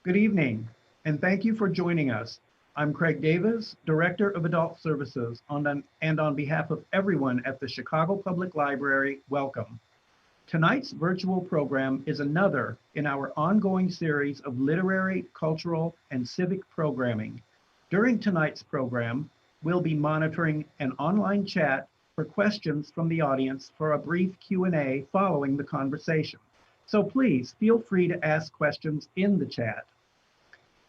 Good evening, and thank you for joining us. I'm Craig Davis, Director of Adult Services, and on behalf of everyone at the Chicago Public Library, welcome. Tonight's virtual program is another in our ongoing series of literary, cultural, and civic programming. During tonight's program, we'll be monitoring an online chat for questions from the audience for a brief Q&A following the conversation. So please feel free to ask questions in the chat.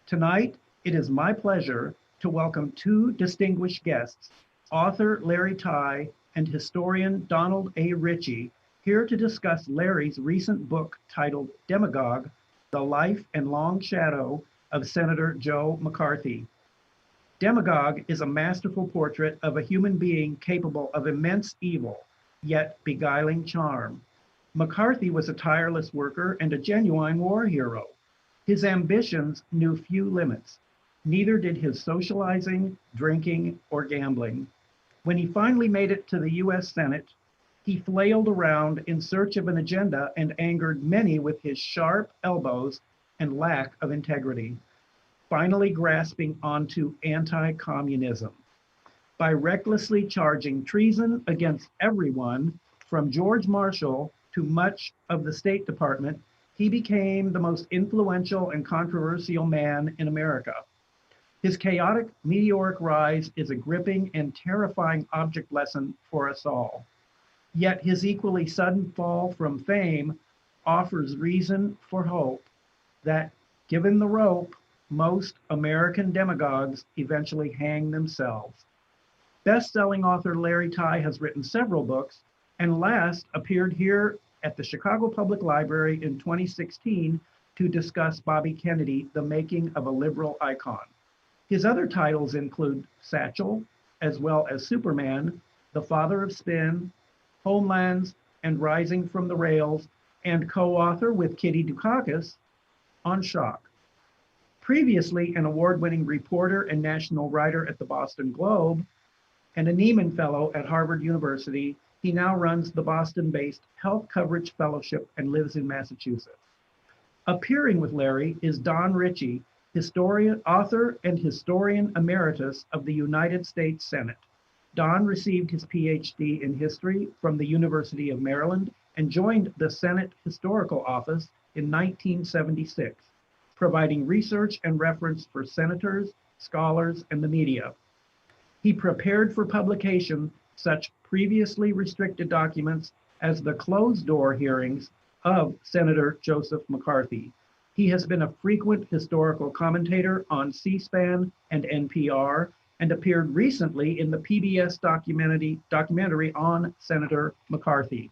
Tonight, it is my pleasure to welcome two distinguished guests, author Larry Tye and historian Donald A. Ritchie, here to discuss Larry's recent book titled Demagogue, The Life and Long Shadow of Senator Joe McCarthy. Demagogue is a masterful portrait of a human being capable of immense evil, yet beguiling charm. McCarthy was a tireless worker and a genuine war hero. His ambitions knew few limits. Neither did his socializing, drinking, or gambling. When he finally made it to the U.S. Senate, he flailed around in search of an agenda and angered many with his sharp elbows and lack of integrity, finally grasping onto anti-communism. By recklessly charging treason against everyone, from George Marshall to much of the State Department, he became the most influential and controversial man in America. His chaotic, meteoric rise is a gripping and terrifying object lesson for us all. Yet his equally sudden fall from fame offers reason for hope that, given the rope, most American demagogues eventually hang themselves. Best-selling author Larry Tye has written several books, and last appeared here at the Chicago Public Library in 2016 to discuss Bobby Kennedy, The Making of a Liberal Icon. His other titles include Satchel, as well as Superman, The Father of Spin, Homelands, and Rising from the Rails, and co-author with Kitty Dukakis on Shock. Previously an award-winning reporter and national writer at the Boston Globe, and a Nieman Fellow at Harvard University, he now runs the Boston-based Health Coverage Fellowship and lives in Massachusetts. Appearing with Larry is Don Ritchie, author and historian emeritus of the United States Senate. Don received his PhD in history from the University of Maryland and joined the Senate Historical Office in 1976, providing research and reference for senators, scholars, and the media. He prepared for publication such previously restricted documents as the closed-door hearings of Senator Joseph McCarthy. He has been a frequent historical commentator on C-SPAN and NPR and appeared recently in the PBS documentary on Senator McCarthy.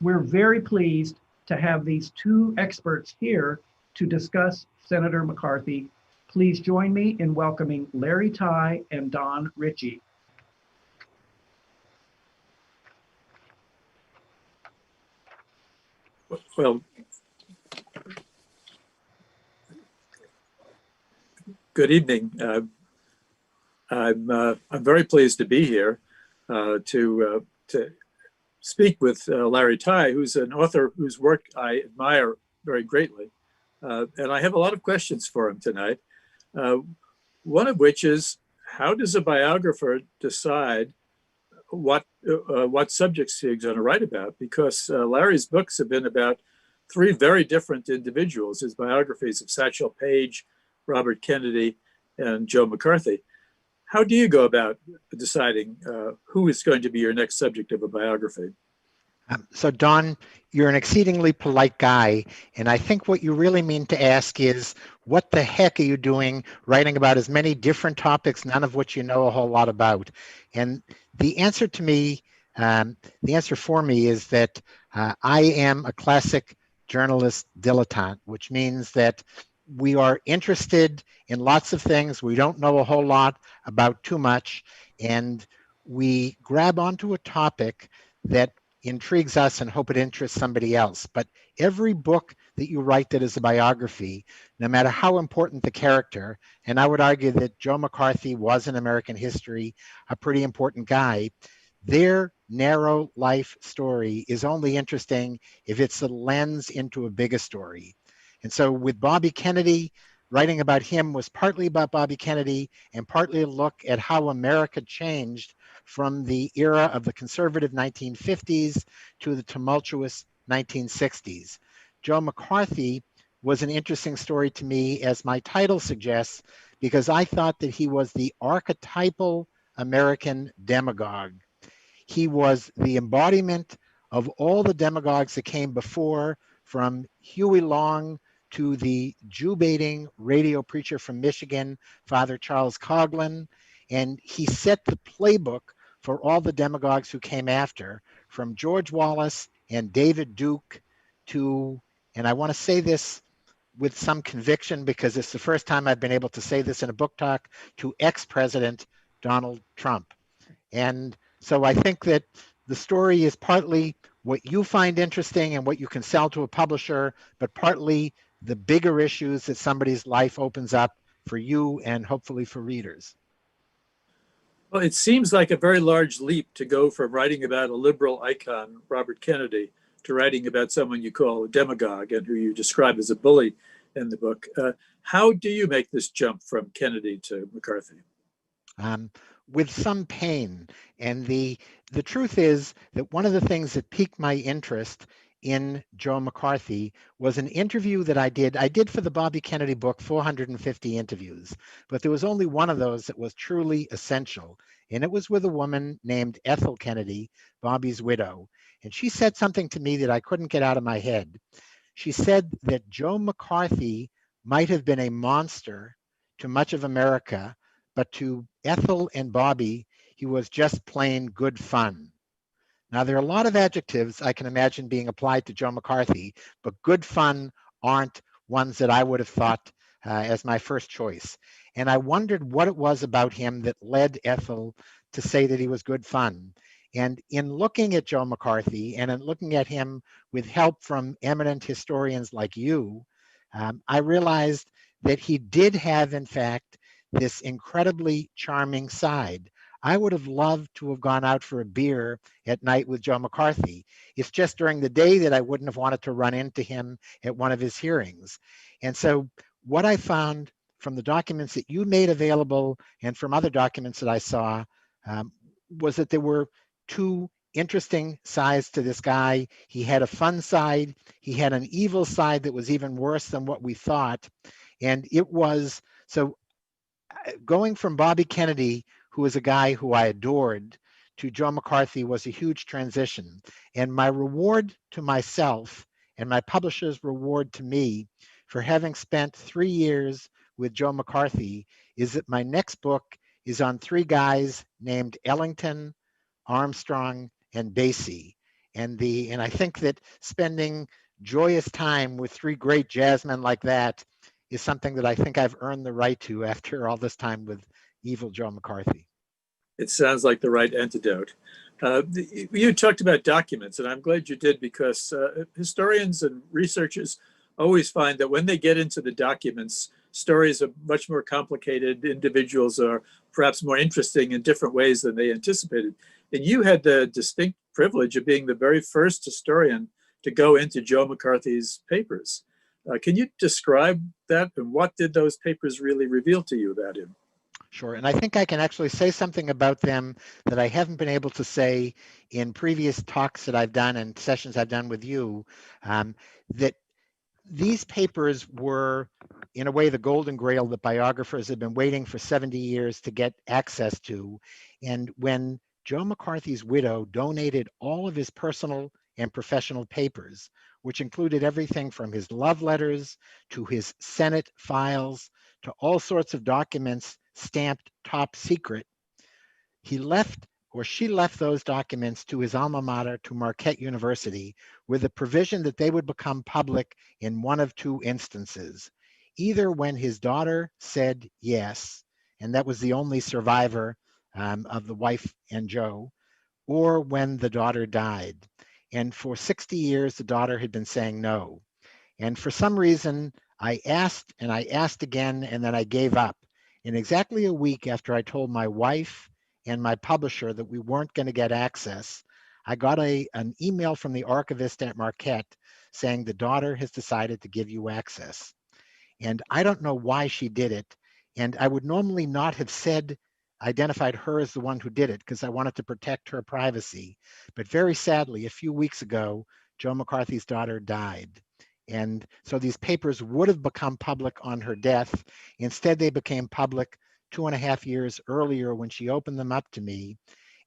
We're very pleased to have these two experts here to discuss Senator McCarthy. Please join me in welcoming Larry Tye and Don Ritchie. Well, good evening. I'm very pleased to be here to speak with Larry Tye, who's an author whose work I admire very greatly, and I have a lot of questions for him tonight. One of which is, how does a biographer decide what subjects he's going to write about? Because Larry's books have been about three very different individuals, his biographies of Satchel Paige, Robert Kennedy, and Joe McCarthy. How do you go about deciding who is going to be your next subject of a biography? So Don, you're an exceedingly polite guy, and I think what you really mean to ask is, what the heck are you doing writing about as many different topics, none of which you know a whole lot about? And the answer to me, the answer for me is that I am a classic journalist dilettante, which means that we are interested in lots of things. We don't know a whole lot about too much, and we grab onto a topic that intrigues us and hope it interests somebody else. But every book that you write that is a biography, no matter how important the character, and I would argue that Joe McCarthy was in American history a pretty important guy, their narrow life story is only interesting if it's a lens into a bigger story. And so with Bobby Kennedy, Writing about him was partly about Bobby Kennedy and partly a look at how America changed from the era of the conservative 1950s to the tumultuous 1960s. Joe McCarthy was an interesting story to me, as my title suggests, because I thought that he was the archetypal American demagogue. He was the embodiment of all the demagogues that came before, from Huey Long to the Jew-baiting radio preacher from Michigan, Father Charles Coughlin. And he set the playbook for all the demagogues who came after, from George Wallace and David Duke to, and I want to say this with some conviction because it's the first time I've been able to say this in a book talk, to ex-President Donald Trump. And so I think that the story is partly what you find interesting and what you can sell to a publisher, but partly the bigger issues that somebody's life opens up for you and hopefully for readers. Well, it seems like a very large leap to go from writing about a liberal icon, Robert Kennedy, to writing about someone you call a demagogue and who you describe as a bully in the book. How do you make this jump from Kennedy to McCarthy? With some pain. And the truth is that one of the things that piqued my interest in Joe McCarthy was an interview that I did for the Bobby Kennedy book, 450 interviews, but there was only one of those that was truly essential. And it was with a woman named Ethel Kennedy, Bobby's widow. And she said something to me that I couldn't get out of my head. She said that Joe McCarthy might have been a monster to much of America, but to Ethel and Bobby, he was just plain good fun. Now, there are a lot of adjectives I can imagine being applied to Joe McCarthy, but good fun aren't ones that I would have thought as my first choice. And I wondered what it was about him that led Ethel to say that he was good fun. And in looking at Joe McCarthy and in looking at him with help from eminent historians like you, I realized that he did have, in fact, this incredibly charming side. I would have loved to have gone out for a beer at night with Joe McCarthy. It's just during the day that I wouldn't have wanted to run into him at one of his hearings. And so what I found from the documents that you made available and from other documents that I saw was that there were two interesting sides to this guy. He had a fun side. He had an evil side that was even worse than what we thought. And it was, so going from Bobby Kennedy, who was a guy who I adored, to Joe McCarthy was a huge transition. And my reward to myself and my publisher's reward to me for having spent 3 years with Joe McCarthy is that my next book is on 3 guys named Ellington, Armstrong, and Basie. And I think that spending joyous time with 3 great jazzmen like that is something that I think I've earned the right to after all this time with evil Joe McCarthy. It sounds like the right antidote. You talked about documents, and I'm glad you did, because historians and researchers always find that when they get into the documents, stories are much more complicated. Individuals are perhaps more interesting in different ways than they anticipated. And you had the distinct privilege of being the very first historian to go into Joe McCarthy's papers. Can you describe that, and what did those papers really reveal to you about him? Sure, and I think I can actually say something about them that I haven't been able to say in previous talks that I've done and sessions I've done with you, that these papers were, in a way, the golden grail that biographers have been waiting for 70 years to get access to. And when Joe McCarthy's widow donated all of his personal and professional papers, which included everything from his love letters to his Senate files to all sorts of documents stamped top secret, she left those documents to his alma mater, to Marquette University, with the provision that they would become public in one of 2 instances. Either when his daughter said yes, and that was the only survivor of the wife and Joe, or when the daughter died. And for 60 years, the daughter had been saying no. And for some reason, I asked and I asked again, and then I gave up. And exactly a week after I told my wife and my publisher that we weren't going to get access, I got an email from the archivist at Marquette saying the daughter has decided to give you access. And I don't know why she did it. And I would normally not have identified her as the one who did it because I wanted to protect her privacy. But very sadly, a few weeks ago, Joe McCarthy's daughter died. And so these papers would have become public on her death. Instead, they became public 2.5 years earlier when she opened them up to me.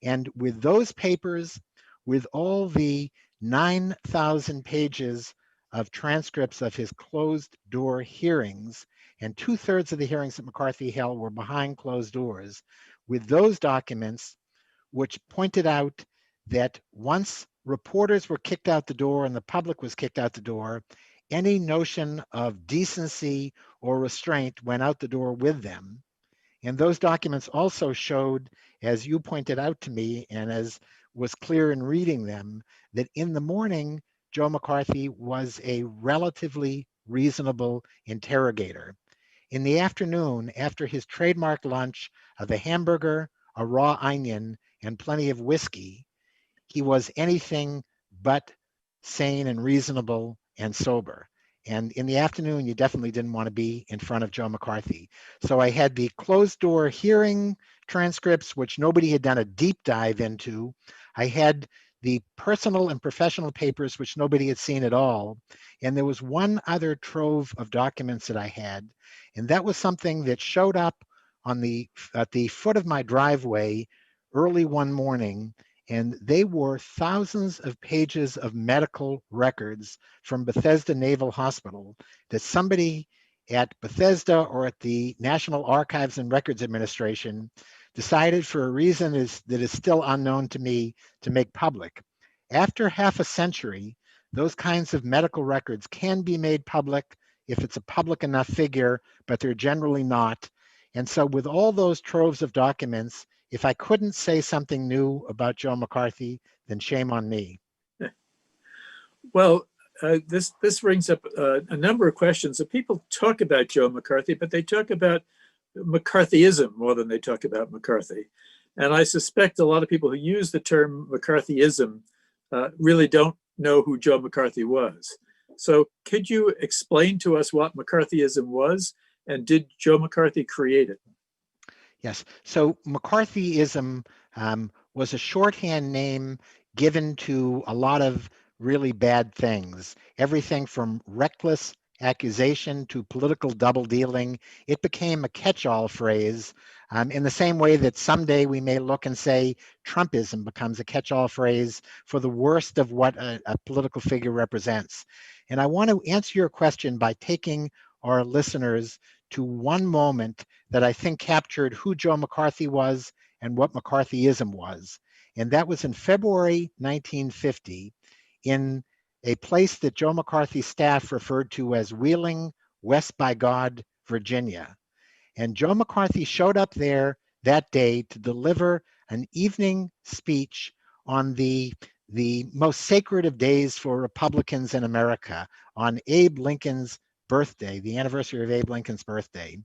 And with those papers, with all the 9,000 pages of transcripts of his closed door hearings, and 2/3 of the hearings that McCarthy held were behind closed doors, with those documents, which pointed out that once reporters were kicked out the door and the public was kicked out the door, any notion of decency or restraint went out the door with them. And those documents also showed, as you pointed out to me, and as was clear in reading them, that in the morning, Joe McCarthy was a relatively reasonable interrogator. In the afternoon, after his trademark lunch of a hamburger, a raw onion, and plenty of whiskey, he was anything but sane and reasonable and sober. And in the afternoon, you definitely didn't want to be in front of Joe McCarthy. So I had the closed door hearing transcripts, which nobody had done a deep dive into. I had the personal and professional papers, which nobody had seen at all. And there was one other trove of documents that I had, and that was something that showed up at the foot of my driveway early one morning. And they were thousands of pages of medical records from Bethesda Naval Hospital that somebody at Bethesda or at the National Archives and Records Administration decided, for a reason that is still unknown to me, to make public. After half a century, those kinds of medical records can be made public if it's a public enough figure, but they're generally not. And so with all those troves of documents, if I couldn't say something new about Joe McCarthy, then shame on me. Well, this brings up a number of questions. So people talk about Joe McCarthy, but they talk about McCarthyism more than they talk about McCarthy. And I suspect a lot of people who use the term McCarthyism really don't know who Joe McCarthy was. So could you explain to us what McCarthyism was, and did Joe McCarthy create it? Yes, so McCarthyism was a shorthand name given to a lot of really bad things. Everything from reckless accusation to political double dealing. It became a catch-all phrase in the same way that someday we may look and say Trumpism becomes a catch-all phrase for the worst of what a political figure represents. And I want to answer your question by taking our listeners to one moment that I think captured who Joe McCarthy was and what McCarthyism was. And that was in February 1950 in a place that Joe McCarthy's staff referred to as Wheeling, West by God, Virginia. And Joe McCarthy showed up there that day to deliver an evening speech on the most sacred of days for Republicans in America, on Abe Lincoln's birthday, the anniversary of Abe Lincoln's birthday.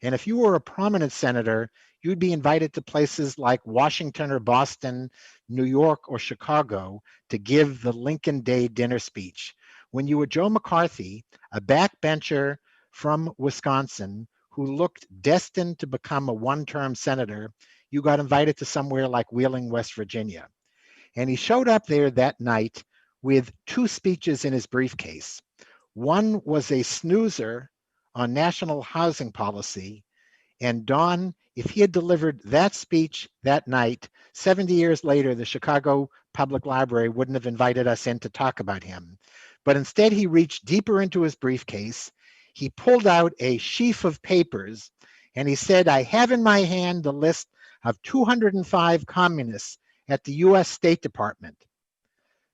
And if you were a prominent senator, you'd be invited to places like Washington or Boston, New York or Chicago to give the Lincoln Day dinner speech. When you were Joe McCarthy, a backbencher from Wisconsin who looked destined to become a one-term senator, you got invited to somewhere like Wheeling, West Virginia. And he showed up there that night with 2 speeches in his briefcase. One was a snoozer on national housing policy. And Don, if he had delivered that speech that night, 70 years later, the Chicago Public Library wouldn't have invited us in to talk about him. But instead, he reached deeper into his briefcase. He pulled out a sheaf of papers and he said, I have in my hand the list of 205 communists at the US State Department.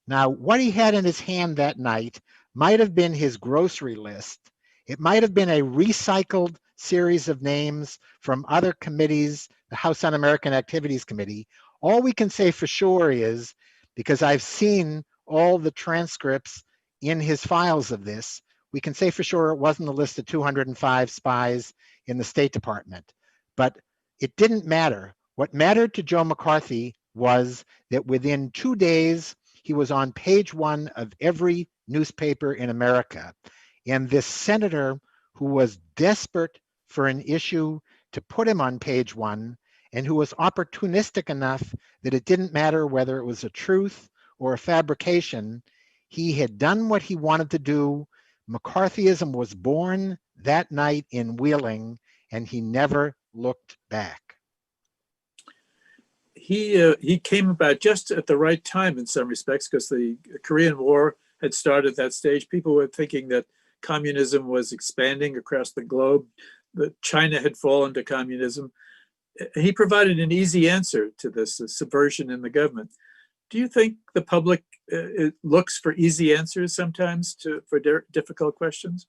Now, what he had in his hand that night might have been his grocery list. It might have been a recycled series of names from other committees, the House Un-American Activities Committee. All we can say for sure is, because I've seen all the transcripts in his files of this, we can say for sure it wasn't a list of 205 spies in the State Department. But it didn't matter. What mattered to Joe McCarthy was that within 2 days, he was on page 1 of every newspaper in America. And this senator who was desperate for an issue to put him on page one, and who was opportunistic enough that it didn't matter whether it was a truth or a fabrication. He had done what he wanted to do. McCarthyism was born that night in Wheeling, and he never looked back. He came about just at the right time in some respects, because the Korean War had started at that stage. People were thinking that communism was expanding across the globe, that China had fallen to communism. He provided an easy answer to this subversion in the government. Do you think the public looks for easy answers sometimes for difficult questions?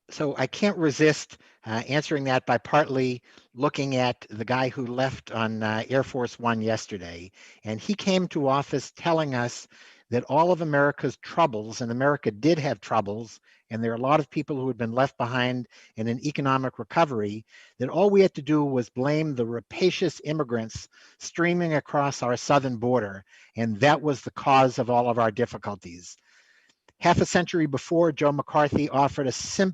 So I can't resist answering that by partly looking at the guy who left on Air Force One yesterday. And he came to office telling us that all of America's troubles, and America did have troubles, and there are a lot of people who had been left behind in an economic recovery, that all we had to do was blame the rapacious immigrants streaming across our southern border, and that was the cause of all of our difficulties. Half a century before, Joe McCarthy offered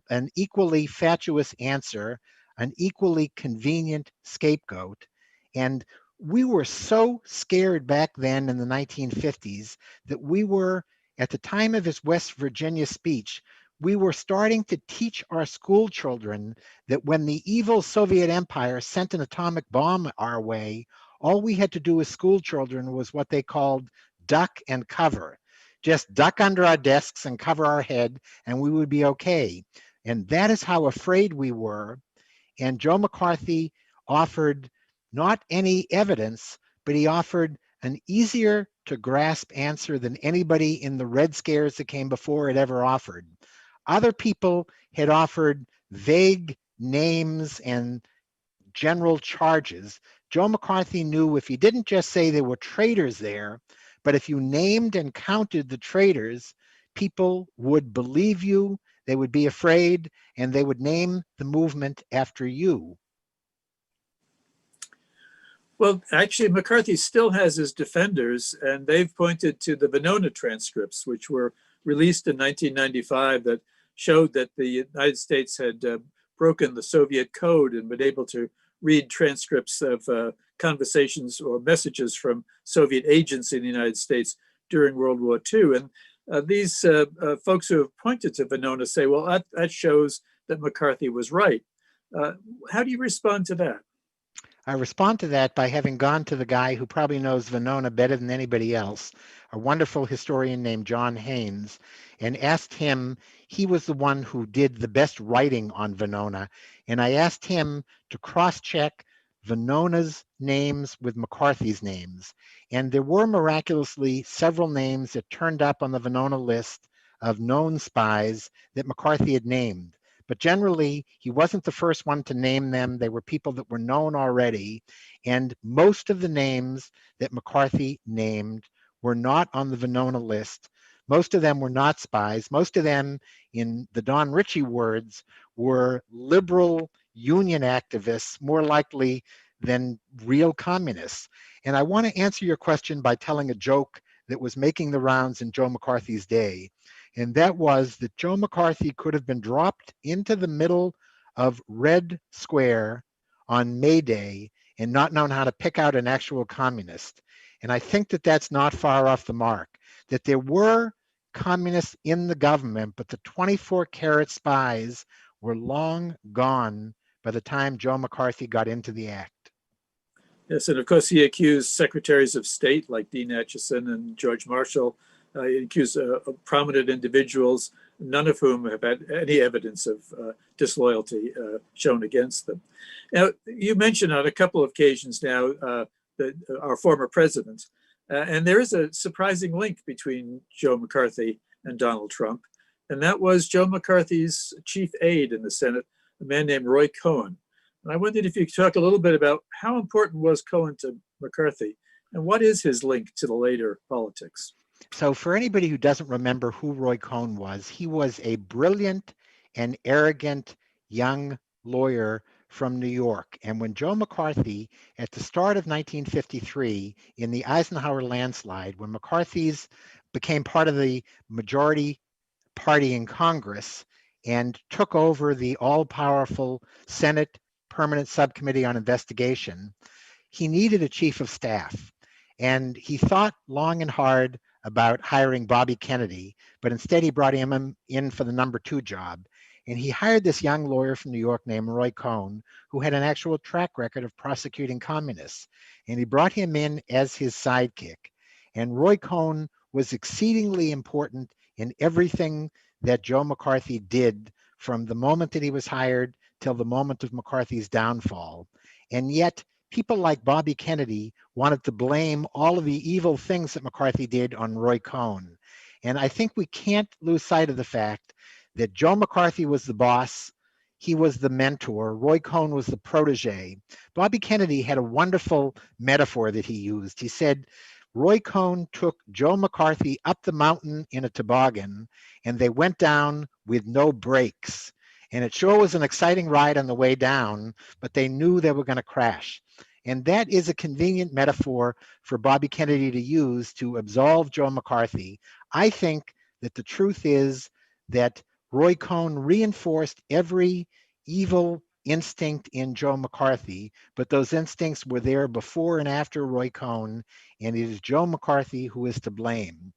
an equally fatuous answer, an equally convenient scapegoat. And we were so scared back then in the 1950s that we were, at the time of his West Virginia speech, we were starting to teach our school children that when the evil Soviet Empire sent an atomic bomb our way, all we had to do as school children was what they called duck and cover. Just duck under our desks and cover our head, and we would be okay. And that is how afraid we were. And Joe McCarthy offered not any evidence, but he offered an easier to grasp answer than anybody in the Red Scares that came before had ever offered. Other people had offered vague names and general charges. Joe McCarthy knew if he didn't just say there were traitors there, but if you named and counted the traitors, people would believe you, they would be afraid, and they would name the movement after you. Well, actually, McCarthy still has his defenders, and they've pointed to the Venona transcripts, which were released in 1995, that showed that the United States had broken the Soviet code and been able to read transcripts of conversations or messages from Soviet agents in the United States during World War II. And these folks who have pointed to Venona say, well, that shows that McCarthy was right. How do you respond to that? I respond to that by having gone to the guy who probably knows Venona better than anybody else, a wonderful historian named John Haynes, and asked him, he was the one who did the best writing on Venona, and I asked him to cross-check Venona's names with McCarthy's names. And there were miraculously several names that turned up on the Venona list of known spies that McCarthy had named. But generally, he wasn't the first one to name them. They were people that were known already. And most of the names that McCarthy named were not on the Venona list. Most of them were not spies. Most of them, in the Don Ritchie words, were liberal union activists, more likely than real communists. And I want to answer your question by telling a joke that was making the rounds in Joe McCarthy's day. And that was that Joe McCarthy could have been dropped into the middle of Red Square on May Day and not known how to pick out an actual communist. And I think that that's not far off the mark, that there were communists in the government, but the 24-karat spies were long gone by the time Joe McCarthy got into the act. Yes, and of course he accused secretaries of state like Dean Acheson and George Marshall. He accused prominent individuals, none of whom have had any evidence of disloyalty shown against them. Now, you mentioned on a couple of occasions now our former president, and there is a surprising link between Joe McCarthy and Donald Trump, and that was Joe McCarthy's chief aide in the Senate, a man named Roy Cohen. And I wondered if you could talk a little bit about how important was Cohen to McCarthy, and what is his link to the later politics? So for anybody who doesn't remember who Roy Cohen was, he was a brilliant and arrogant young lawyer from New York. And when Joe McCarthy, at the start of 1953, in the Eisenhower landslide, when McCarthy's became part of the majority party in Congress, and took over the all-powerful Senate Permanent Subcommittee on Investigation, he needed a chief of staff. And he thought long and hard about hiring Bobby Kennedy, but instead he brought him in for the #2 job. And he hired this young lawyer from New York named Roy Cohn, who had an actual track record of prosecuting communists. And he brought him in as his sidekick. And Roy Cohn was exceedingly important in everything that Joe McCarthy did from the moment that he was hired till the moment of McCarthy's downfall. And yet, people like Bobby Kennedy wanted to blame all of the evil things that McCarthy did on Roy Cohn. And I think we can't lose sight of the fact that Joe McCarthy was the boss, he was the mentor, Roy Cohn was the protege. Bobby Kennedy had a wonderful metaphor that he used. He said, Roy Cohn took Joe McCarthy up the mountain in a toboggan, and they went down with no brakes. And it sure was an exciting ride on the way down, but they knew they were going to crash. And that is a convenient metaphor for Bobby Kennedy to use to absolve Joe McCarthy. I think that the truth is that Roy Cohn reinforced every evil instinct in Joe McCarthy, but those instincts were there before and after Roy Cohn, and it is Joe McCarthy who is to blame.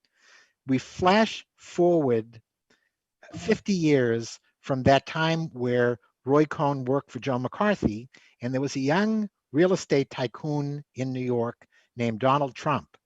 We flash forward 50 years from that time where Roy Cohn worked for Joe McCarthy, and there was a young real estate tycoon in New York named Donald Trump.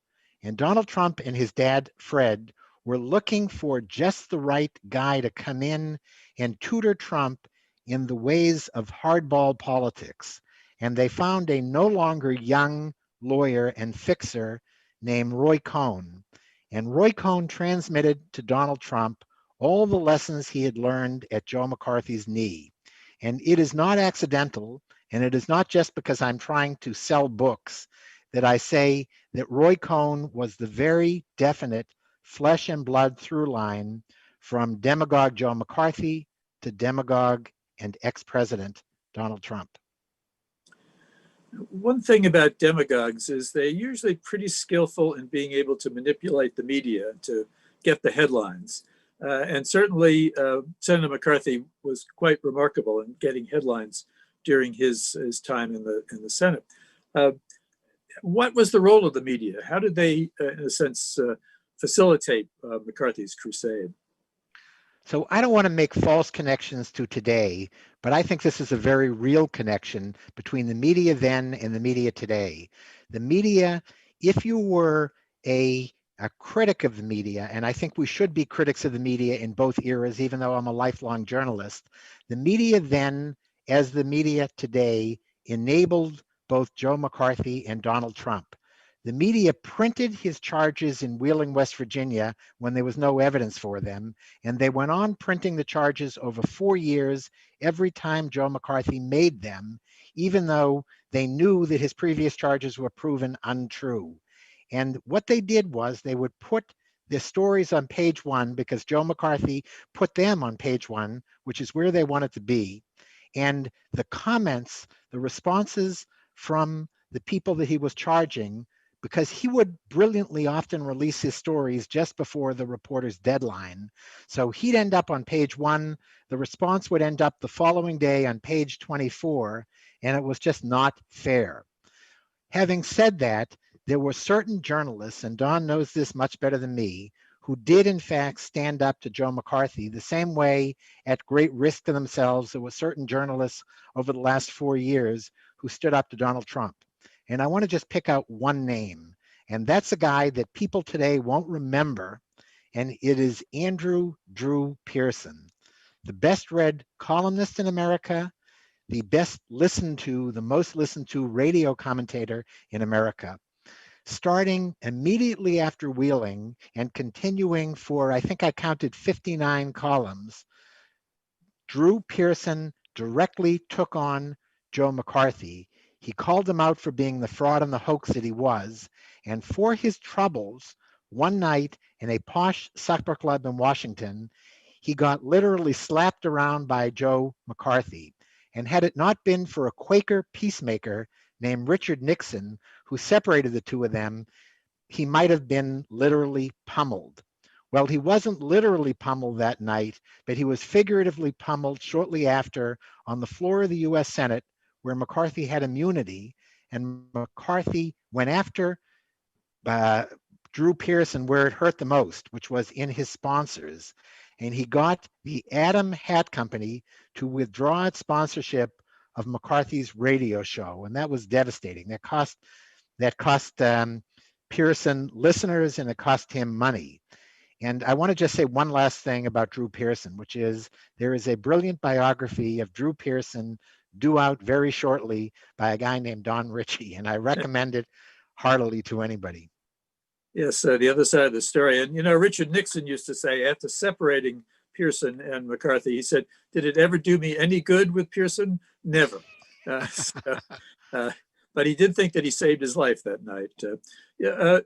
And Donald Trump and his dad, Fred, were looking for just the right guy to come in and tutor Trump in the ways of hardball politics. And they found a no longer young lawyer and fixer named Roy Cohn. And Roy Cohn transmitted to Donald Trump all the lessons he had learned at Joe McCarthy's knee. And it is not accidental, and it is not just because I'm trying to sell books, that I say that Roy Cohn was the very definite flesh and blood through line from demagogue Joe McCarthy to demagogue and ex-president Donald Trump. One thing about demagogues is they're usually pretty skillful in being able to manipulate the media to get the headlines. And certainly Senator McCarthy was quite remarkable in getting headlines during his time in the Senate. What was the role of the media? How did they, in a sense, facilitate McCarthy's crusade? So I don't want to make false connections to today, but I think this is a very real connection between the media then and the media today. The media, if you were a critic of the media, and I think we should be critics of the media in both eras, even though I'm a lifelong journalist, the media then, as the media today, enabled both Joe McCarthy and Donald Trump. The media printed his charges in Wheeling, West Virginia, when there was no evidence for them, and they went on printing the charges over 4 years every time Joe McCarthy made them, even though they knew that his previous charges were proven untrue. And what they did was they would put the stories on page 1 because Joe McCarthy put them on page 1, which is where they wanted to be. And the comments, the responses from the people that he was charging, because he would brilliantly often release his stories just before the reporter's deadline. So he'd end up on page 1, the response would end up the following day on page 24, and it was just not fair. Having said that, there were certain journalists, and Don knows this much better than me, who did in fact stand up to Joe McCarthy the same way, at great risk to themselves. There were certain journalists over the last 4 years who stood up to Donald Trump. And I want to just pick out one name, and that's a guy that people today won't remember, and it is Andrew Drew Pearson, the best read columnist in America, the best listened to, the most listened to radio commentator in America. Starting immediately after Wheeling and continuing for, I think I counted 59 columns, Drew Pearson directly took on Joe McCarthy. He called him out for being the fraud and the hoax that he was. And for his troubles, one night in a posh supper club in Washington, he got literally slapped around by Joe McCarthy. And had it not been for a Quaker peacemaker named Richard Nixon, who separated the two of them, he might have been literally pummeled. Well, he wasn't literally pummeled that night, but he was figuratively pummeled shortly after on the floor of the US Senate, where McCarthy had immunity, and McCarthy went after uh, Drew Pearson where it hurt the most, which was in his sponsors. And he got the Adam Hat Company to withdraw its sponsorship of McCarthy's radio show. And that was devastating. That cost Pearson listeners, and it cost him money. And I want to just say one last thing about Drew Pearson, which is there is a brilliant biography of Drew Pearson due out very shortly by a guy named Don Ritchie, and I recommend it heartily to anybody. Yes, the other side of the story. And, Richard Nixon used to say, after separating Pearson and McCarthy, he said, "Did it ever do me any good with Pearson? Never." But he did think that he saved his life that night.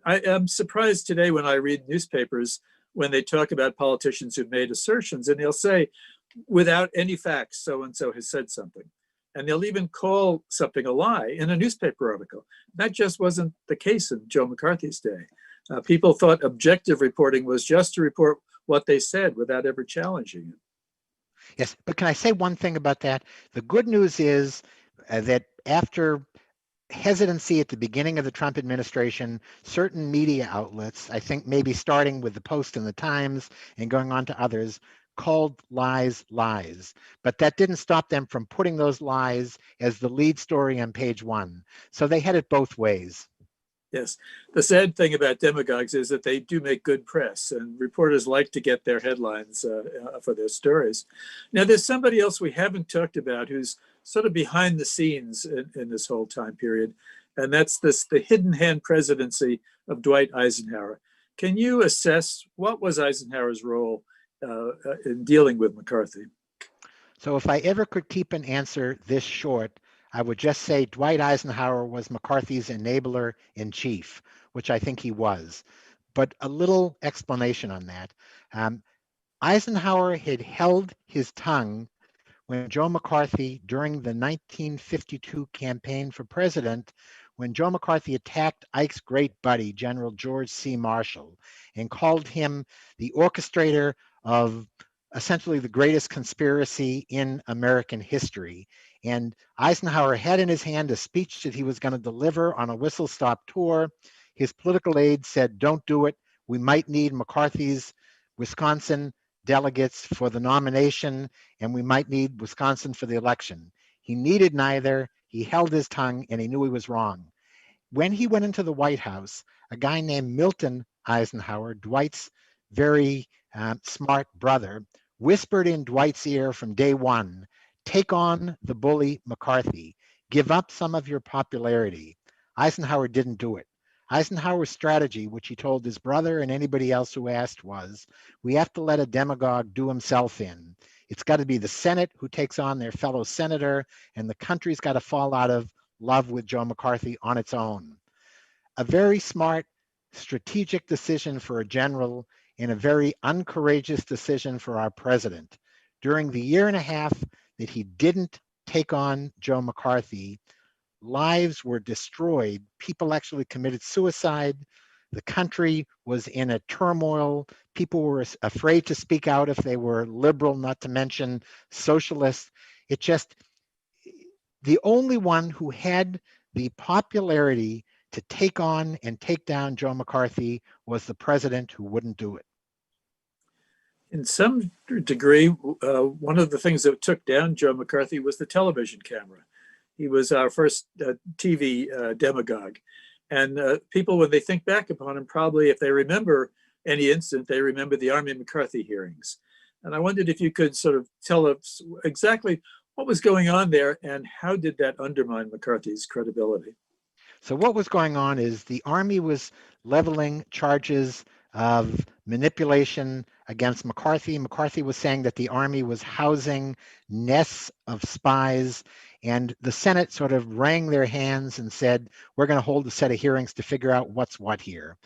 I am surprised today when I read newspapers when they talk about politicians who've made assertions, and they'll say, without any facts, so-and-so has said something. And they'll even call something a lie in a newspaper article. That just wasn't the case in Joe McCarthy's day. People thought objective reporting was just to report what they said without ever challenging it. Yes, but can I say one thing about that? The good news is that after hesitancy at the beginning of the Trump administration, certain media outlets, I think maybe starting with the Post and the Times and going on to others, called lies lies. But that didn't stop them from putting those lies as the lead story on page 1. So they had it both ways. Yes. The sad thing about demagogues is that they do make good press, and reporters like to get their headlines for their stories. Now, there's somebody else we haven't talked about who's sort of behind the scenes in this whole time period, and that's the hidden hand presidency of Dwight Eisenhower. Can you assess what was Eisenhower's role in dealing with McCarthy? So if I ever could keep an answer this short, I would just say Dwight Eisenhower was McCarthy's enabler in chief, which I think he was. But a little explanation on that. Eisenhower had held his tongue when Joe McCarthy, during the 1952 campaign for president, when Joe McCarthy attacked Ike's great buddy, General George C. Marshall, and called him the orchestrator of essentially the greatest conspiracy in American history. And Eisenhower had in his hand a speech that he was going to deliver on a whistle-stop tour. His political aide said, "Don't do it. We might need McCarthy's Wisconsin delegates for the nomination, and we might need Wisconsin for the election." He needed neither. He held his tongue, and he knew he was wrong. When he went into the White House, a guy named Milton Eisenhower, Dwight's very smart brother, whispered in Dwight's ear from day one, "Take on the bully McCarthy. Give up some of your popularity." Eisenhower didn't do it. Eisenhower's strategy, which he told his brother and anybody else who asked, was, we have to let a demagogue do himself in. It's got to be the Senate who takes on their fellow senator, and the country's got to fall out of love with Joe McCarthy on its own. A very smart, strategic decision for a general and a very uncourageous decision for our president. During the year and a half that he didn't take on Joe McCarthy, lives were destroyed. People actually committed suicide. The country was in a turmoil. People were afraid to speak out if they were liberal, not to mention socialist. The only one who had the popularity to take on and take down Joe McCarthy was the president, who wouldn't do it. In some degree, one of the things that took down Joe McCarthy was the television camera. He was our first TV demagogue. And people, when they think back upon him, probably if they remember any incident, they remember the Army McCarthy hearings. And I wondered if you could sort of tell us exactly what was going on there and how did that undermine McCarthy's credibility? So what was going on is the Army was leveling charges of manipulation against McCarthy. McCarthy was saying that the Army was housing nests of spies, and the Senate sort of wrung their hands and said, we're going to hold a set of hearings to figure out what's what here.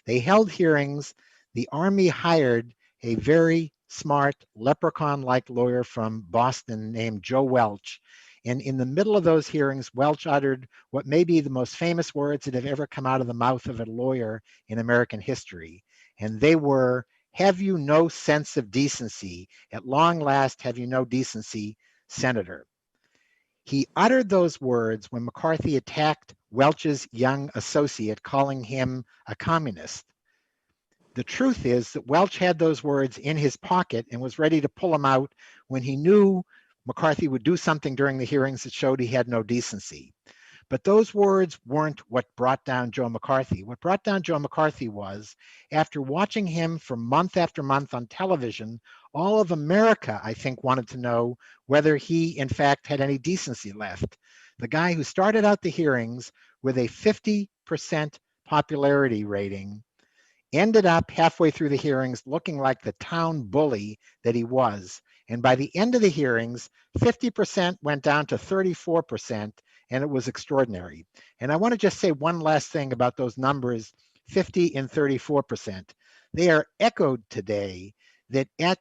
They held hearings. The Army hired a very smart leprechaun-like lawyer from Boston named Joe Welch. And in the middle of those hearings, Welch uttered what may be the most famous words that have ever come out of the mouth of a lawyer in American history. And they were, "Have you no sense of decency? At long last, have you no decency, Senator?" He uttered those words when McCarthy attacked Welch's young associate, calling him a communist. The truth is that Welch had those words in his pocket and was ready to pull them out when he knew McCarthy would do something during the hearings that showed he had no decency. But those words weren't what brought down Joe McCarthy. What brought down Joe McCarthy was, after watching him for month after month on television, all of America, I think, wanted to know whether he, in fact, had any decency left. The guy who started out the hearings with a 50% popularity rating ended up halfway through the hearings looking like the town bully that he was. And by the end of the hearings, 50% went down to 34%, and it was extraordinary. And I want to just say one last thing about those numbers, 50 and 34%. They are echoed today that at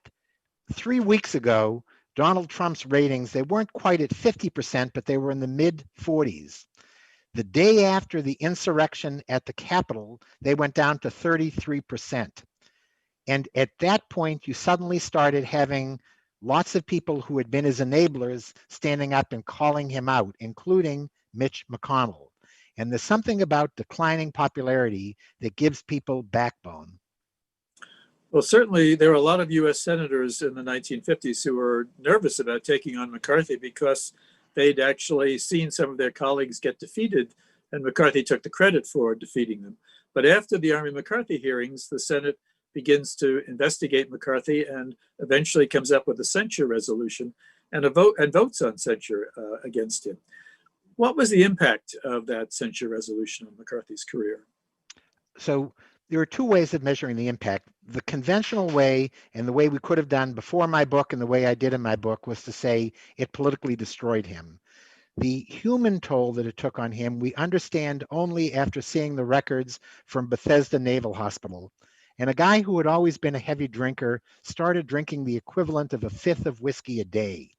3 weeks ago, Donald Trump's ratings, they weren't quite at 50%, but they were in the mid 40s. The day after the insurrection at the Capitol, they went down to 33%. And at that point, you suddenly started having lots of people who had been his enablers standing up and calling him out, including Mitch McConnell. And there's something about declining popularity that gives people backbone. Well, certainly there were a lot of U.S. senators in the 1950s who were nervous about taking on McCarthy because they'd actually seen some of their colleagues get defeated, and McCarthy took the credit for defeating them. But after the Army-McCarthy hearings, the Senate begins to investigate McCarthy and eventually comes up with a censure resolution and votes on censure against him. What was the impact of that censure resolution on McCarthy's career? So there are two ways of measuring the impact. The conventional way, and the way we could have done before my book and the way I did in my book, was to say it politically destroyed him. The human toll that it took on him, we understand only after seeing the records from Bethesda Naval Hospital. And a guy who had always been a heavy drinker started drinking the equivalent of a fifth of whiskey a day.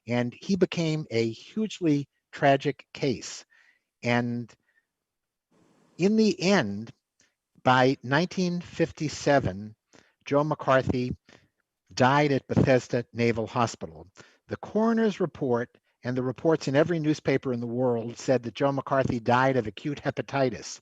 And he became a hugely tragic case. And in the end, by 1957, Joe McCarthy died at Bethesda Naval Hospital. The coroner's report and the reports in every newspaper in the world said that Joe McCarthy died of acute hepatitis.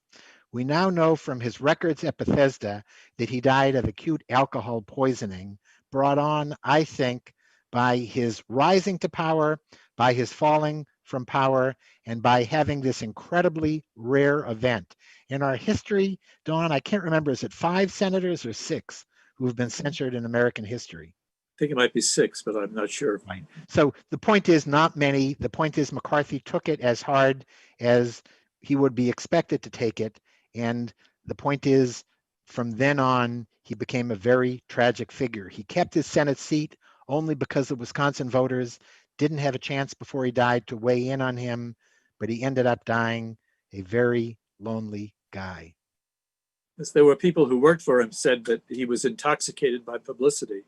We now know from his records at Bethesda that he died of acute alcohol poisoning, brought on, I think, by his rising to power, by his falling from power, and by having this incredibly rare event. In our history, Dawn, I can't remember, is it 5 senators or 6 who have been censured in American history? I think it might be 6, but I'm not sure. Right. So the point is not many. The point is McCarthy took it as hard as he would be expected to take it. And the point is, from then on, he became a very tragic figure. He kept his Senate seat only because the Wisconsin voters didn't have a chance before he died to weigh in on him, but he ended up dying a very lonely guy. Yes, there were people who worked for him said that he was intoxicated by publicity.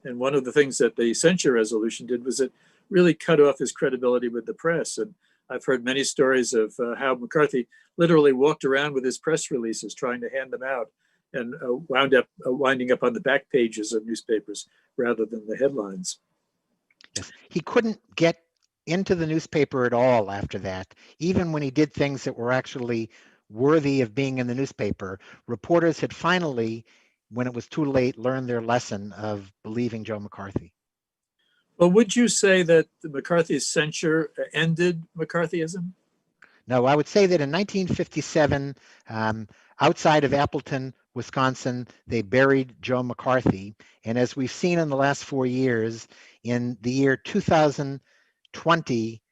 And one of the things that the censure resolution did was it really cut off his credibility with the press. And I've heard many stories of how McCarthy literally walked around with his press releases trying to hand them out and winding up on the back pages of newspapers rather than the headlines. Yes. He couldn't get into the newspaper at all after that. Even when he did things that were actually worthy of being in the newspaper, reporters had finally, when it was too late, learned their lesson of believing Joe McCarthy. Well, would you say that McCarthy's censure ended McCarthyism? No, I would say that in 1957, outside of Appleton, Wisconsin, they buried Joe McCarthy. And as we've seen in the last 4 years, in the year 2020,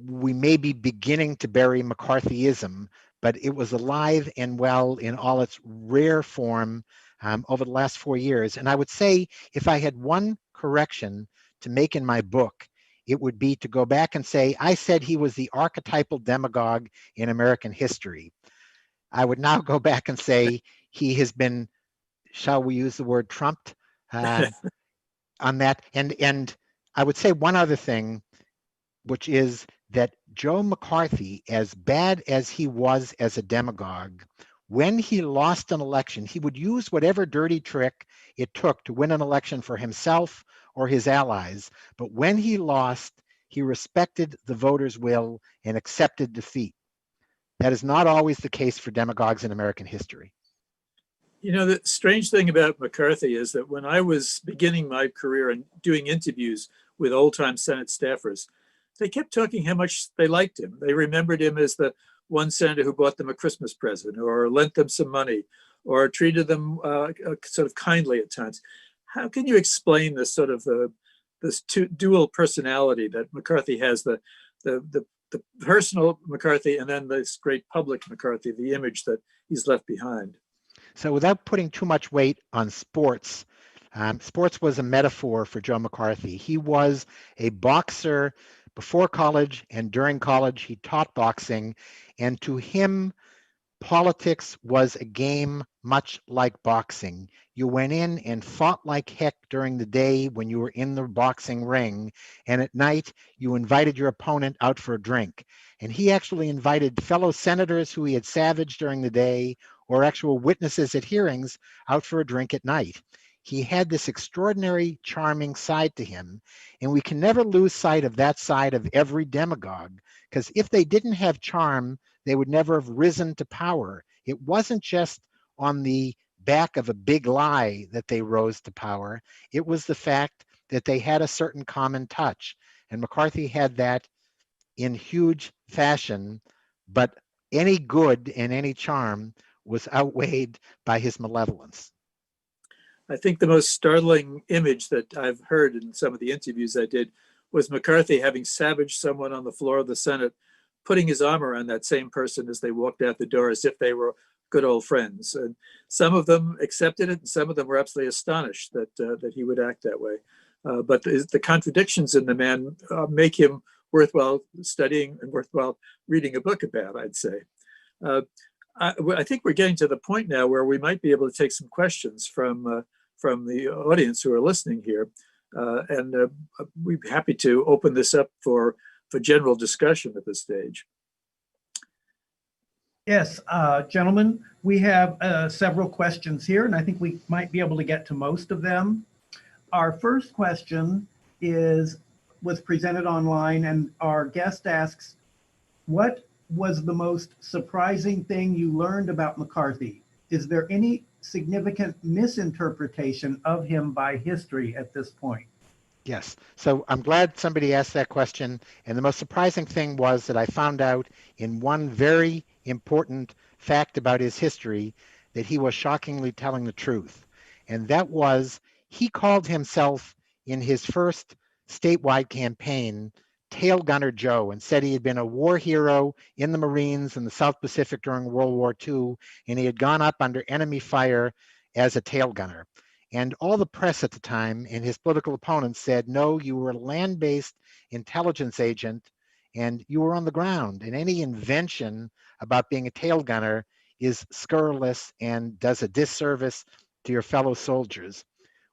we may be beginning to bury McCarthyism, but it was alive and well in all its rare form over the last 4 years. And I would say if I had one correction to make in my book, it would be to go back and say, I said he was the archetypal demagogue in American history. I would now go back and say he has been, shall we use the word trumped on that? And I would say one other thing, which is that Joe McCarthy, as bad as he was as a demagogue, When he lost an election, he would use whatever dirty trick it took to win an election for himself or his allies. But when he lost, he respected the voters' will and accepted defeat. That is not always the case for demagogues in American history. You know, the strange thing about McCarthy is that when I was beginning my career and doing interviews with old-time Senate staffers, they kept talking how much they liked him. They remembered him as the one senator who bought them a Christmas present or lent them some money or treated them sort of kindly at times. How can you explain this sort of this dual personality that McCarthy has, the personal McCarthy and then this great public McCarthy, the image that he's left behind? So without putting too much weight on sports, sports was a metaphor for Joe McCarthy. He was a boxer before college, and during college he taught boxing, and to him politics was a game much like boxing. You went in and fought like heck during the day when you were in the boxing ring, and at night you invited your opponent out for a drink. And he actually invited fellow senators who he had savaged during the day or actual witnesses at hearings out for a drink at night. He had this extraordinary, charming side to him, and we can never lose sight of that side of every demagogue, because if they didn't have charm, they would never have risen to power. It wasn't just on the back of a big lie that they rose to power. It was the fact that they had a certain common touch, and McCarthy had that in huge fashion, but any good and any charm was outweighed by his malevolence. I think the most startling image that I've heard in some of the interviews I did was McCarthy having savaged someone on the floor of the Senate, putting his arm around that same person as they walked out the door as if they were good old friends. And some of them accepted it, and some of them were absolutely astonished that he would act that way. But the contradictions in the man make him worthwhile studying and worthwhile reading a book about, I'd say. I think we're getting to the point now where we might be able to take some questions from the audience who are listening here. And we'd be happy to open this up for general discussion at this stage. Yes, gentlemen, we have several questions here, and I think we might be able to get to most of them. Our first question was presented online, and our guest asks, what was the most surprising thing you learned about McCarthy? Is there any significant misinterpretation of him by history at this point? Yes, so I'm glad somebody asked that question. And the most surprising thing was that I found out in one very important fact about his history that he was shockingly telling the truth. And that was, he called himself in his first statewide campaign Tail Gunner Joe, and said he had been a war hero in the Marines in the South Pacific during World War II, and he had gone up under enemy fire as a tail gunner. And all the press at the time and his political opponents said, no, you were a land-based intelligence agent and you were on the ground, and any invention about being a tail gunner is scurrilous and does a disservice to your fellow soldiers.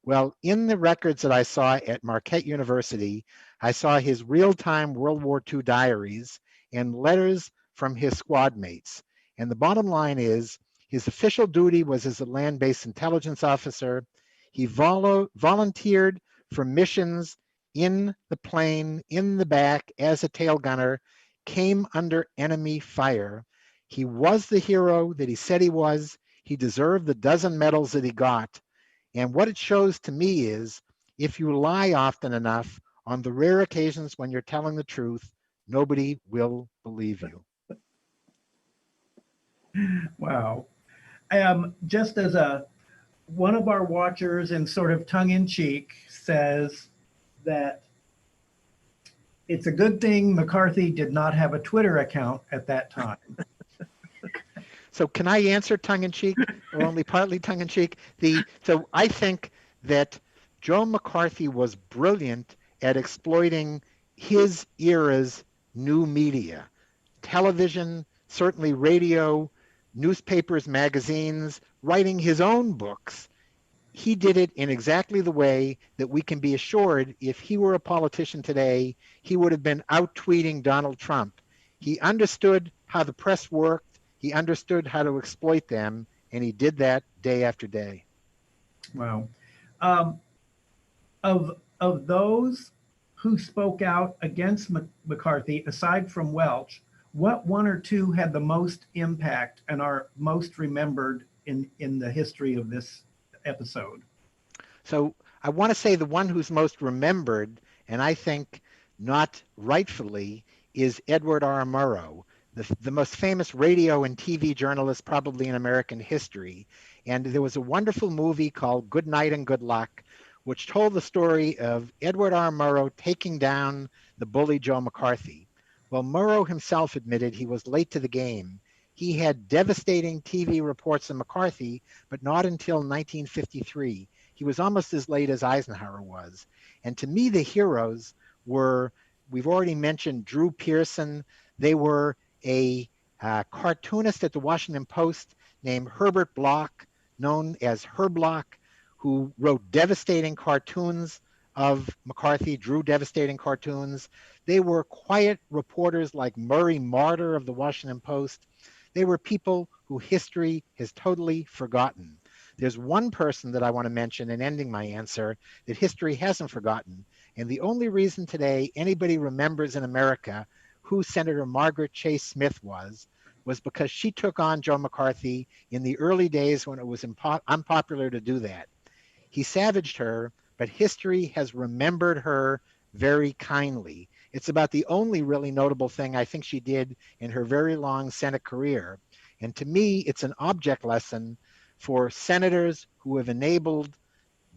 Well, in the records that I saw at Marquette University, I saw his real-time World War II diaries and letters from his squad mates. And the bottom line is, his official duty was as a land-based intelligence officer. He volunteered for missions in the plane, in the back, as a tail gunner, came under enemy fire. He was the hero that he said he was. He deserved the dozen medals that he got. And what it shows to me is, if you lie often enough, on the rare occasions when you're telling the truth, nobody will believe you. Wow. Just as one of our watchers, in sort of tongue-in-cheek, says that it's a good thing McCarthy did not have a Twitter account at that time. So can I answer tongue-in-cheek, or only partly tongue-in-cheek? So I think that Joe McCarthy was brilliant at exploiting his era's new media, television, certainly radio, newspapers, magazines, writing his own books. He did it in exactly the way that we can be assured if he were a politician today, he would have been out tweeting Donald Trump. He understood how the press worked. He understood how to exploit them, and he did that day after day. Wow. Um, of those who spoke out against McCarthy, aside from Welch, what one or two had the most impact and are most remembered in the history of this episode? So I want to say the one who's most remembered, and I think not rightfully, is Edward R. Murrow, the most famous radio and TV journalist probably in American history. And there was a wonderful movie called Good Night and Good Luck, which told the story of Edward R. Murrow taking down the bully Joe McCarthy. Well, Murrow himself admitted he was late to the game. He had devastating TV reports of McCarthy, but not until 1953. He was almost as late as Eisenhower was. And to me, the heroes were, we've already mentioned Drew Pearson. They were a cartoonist at the Washington Post named Herbert Bloch, known as Herblock, who wrote devastating cartoons of McCarthy, drew devastating cartoons. They were quiet reporters like Murray Martyr of the Washington Post. They were people who history has totally forgotten. There's one person that I want to mention in ending my answer that history hasn't forgotten. And the only reason today anybody remembers in America who Senator Margaret Chase Smith was because she took on Joe McCarthy in the early days when it was unpopular to do that. He savaged her, but history has remembered her very kindly. It's about the only really notable thing I think she did in her very long Senate career. And to me, it's an object lesson for senators who have enabled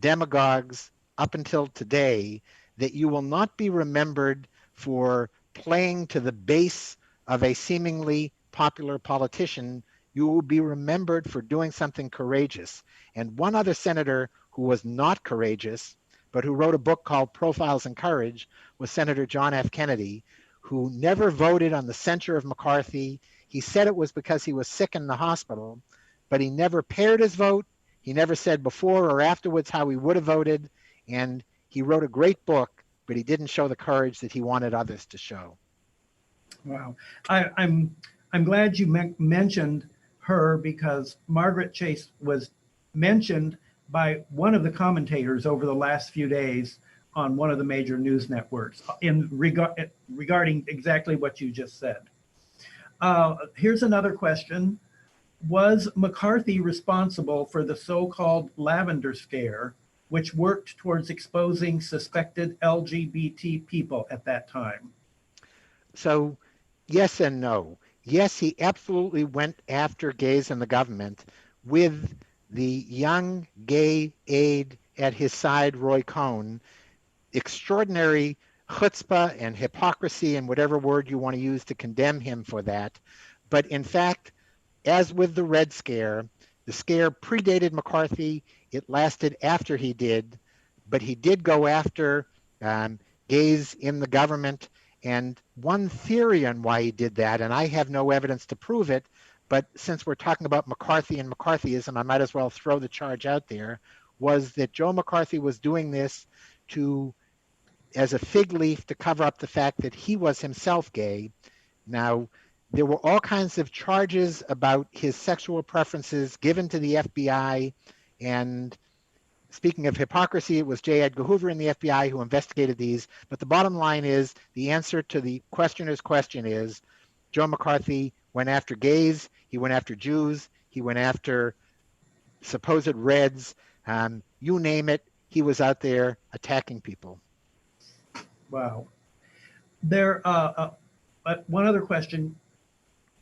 demagogues up until today, that you will not be remembered for playing to the base of a seemingly popular politician. You will be remembered for doing something courageous. And one other senator who was not courageous, but who wrote a book called Profiles in Courage, was Senator John F. Kennedy, who never voted on the censure of McCarthy. He said it was because he was sick in the hospital, but he never paired his vote. He never said before or afterwards how he would have voted. And he wrote a great book, but he didn't show the courage that he wanted others to show. Wow. I'm glad you mentioned her, because Margaret Chase was mentioned by one of the commentators over the last few days on one of the major news networks regarding exactly what you just said. Here's another question. Was McCarthy responsible for the so-called Lavender scare, which worked towards exposing suspected LGBT people at that time? So yes and no. Yes, he absolutely went after gays in the government with the young gay aide at his side, Roy Cohen. Extraordinary chutzpah and hypocrisy and whatever word you want to use to condemn him for that. But in fact, as with the Red Scare, the scare predated McCarthy. It lasted after he did, but he did go after gays in the government. And one theory on why he did that, and I have no evidence to prove it, but since we're talking about McCarthy and McCarthyism, I might as well throw the charge out there, was that Joe McCarthy was doing this as a fig leaf to cover up the fact that he was himself gay. Now, there were all kinds of charges about his sexual preferences given to the FBI. And speaking of hypocrisy, it was J. Edgar Hoover in the FBI who investigated these. But the bottom line is, the answer to the questioner's question is, Joe McCarthy went after gays, he went after Jews, he went after supposed Reds, you name it, he was out there attacking people. Wow. There, one other question.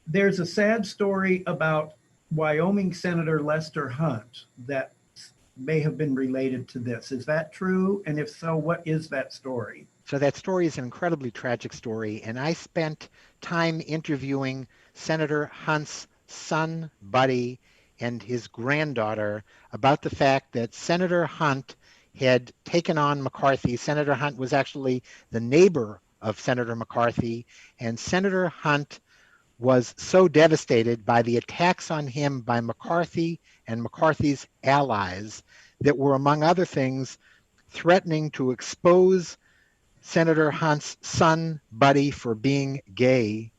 There's a sad story about Wyoming Senator Lester Hunt that may have been related to this. Is that true? And if so, what is that story? So that story is an incredibly tragic story. And I spent time interviewing Senator Hunt's son, Buddy, and his granddaughter about the fact that Senator Hunt had taken on McCarthy. Senator Hunt was actually the neighbor of Senator McCarthy, and Senator Hunt was so devastated by the attacks on him by McCarthy and McCarthy's allies that were, among other things, threatening to expose Senator Hunt's son, Buddy, for being gay,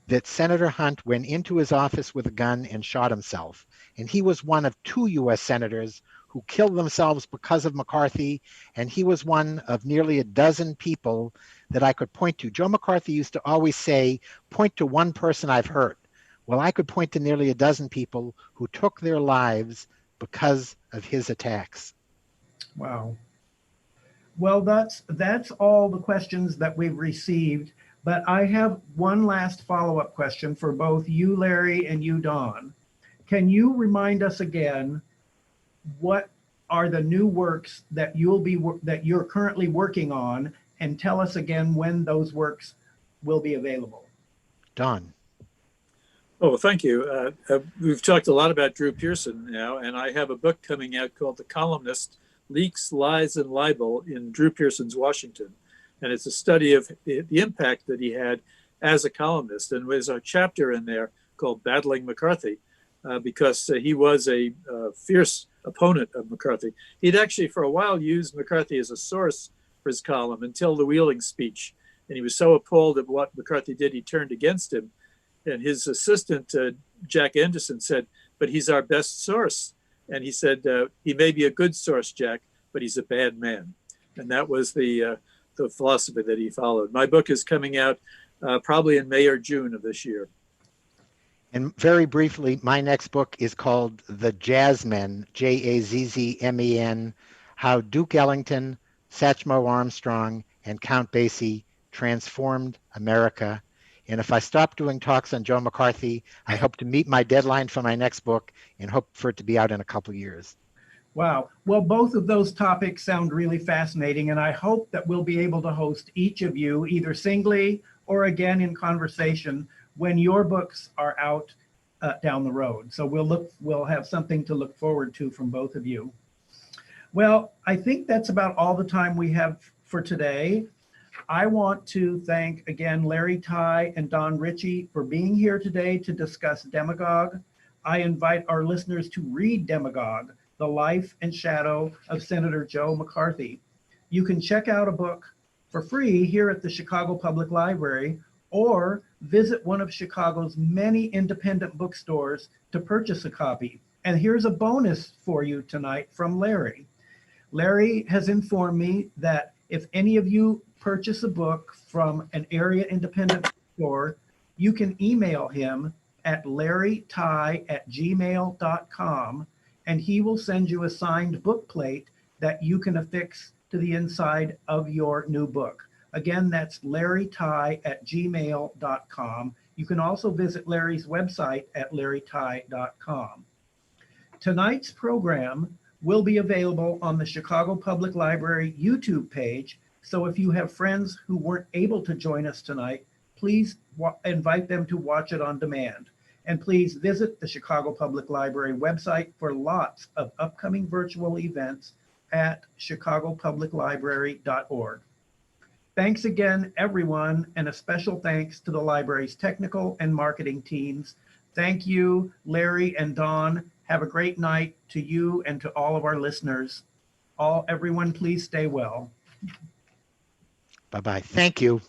that Senator Hunt went into his office with a gun and shot himself. And he was one of 2 US senators who killed themselves because of McCarthy. And he was one of nearly a dozen people that I could point to. Joe McCarthy used to always say, point to one person I've hurt. Well, I could point to nearly a dozen people who took their lives because of his attacks. Wow. Well, that's all the questions that we've received, but I have one last follow-up question for both you, Larry, and you, Don. Can you remind us again what are the new works that you're currently working on, and tell us again when those works will be available? Don. Oh, thank you. We've talked a lot about Drew Pearson now, and I have a book coming out called The Columnist: Leaks, Lies, and Libel in Drew Pearson's Washington. And it's a study of the impact that he had as a columnist. And there's a chapter in there called Battling McCarthy, because he was a fierce opponent of McCarthy. He'd actually for a while used McCarthy as a source for his column until the Wheeling speech. And he was so appalled at what McCarthy did, he turned against him. And his assistant, Jack Anderson, said, but he's our best source. And he said, he may be a good source, Jack, but he's a bad man. And that was the philosophy that he followed. My book is coming out probably in May or June of this year. And very briefly, my next book is called The Jazzmen, Jazzmen, How Duke Ellington, Satchmo Armstrong, and Count Basie Transformed America. And if I stop doing talks on Joe McCarthy, I hope to meet my deadline for my next book and hope for it to be out in a couple years. Wow. Well, both of those topics sound really fascinating, and I hope that we'll be able to host each of you either singly or again in conversation when your books are out down the road. So we'll have something to look forward to from both of you. Well, I think that's about all the time we have for today. I want to thank again Larry Tye and Don Ritchie for being here today to discuss Demagogue. I invite our listeners to read Demagogue, The Life and Shadow of Senator Joe McCarthy. You can check out a book for free here at the Chicago Public Library, or visit one of Chicago's many independent bookstores to purchase a copy. And here's a bonus for you tonight from Larry. Larry has informed me that if any of you purchase a book from an area independent bookstore, you can email him at larrytye@gmail.com, and he will send you a signed book plate that you can affix to the inside of your new book. Again, that's larrytye@gmail.com. You can also visit Larry's website at larrytye.com. Tonight's program will be available on the Chicago Public Library YouTube page, so if you have friends who weren't able to join us tonight, please invite them to watch it on demand. And please visit the Chicago Public Library website for lots of upcoming virtual events at chicagopubliclibrary.org. Thanks again, everyone, and a special thanks to the library's technical and marketing teams. Thank you, Larry and Don. Have a great night to you and to all of our listeners. Everyone, please stay well. Bye-bye. Thank you.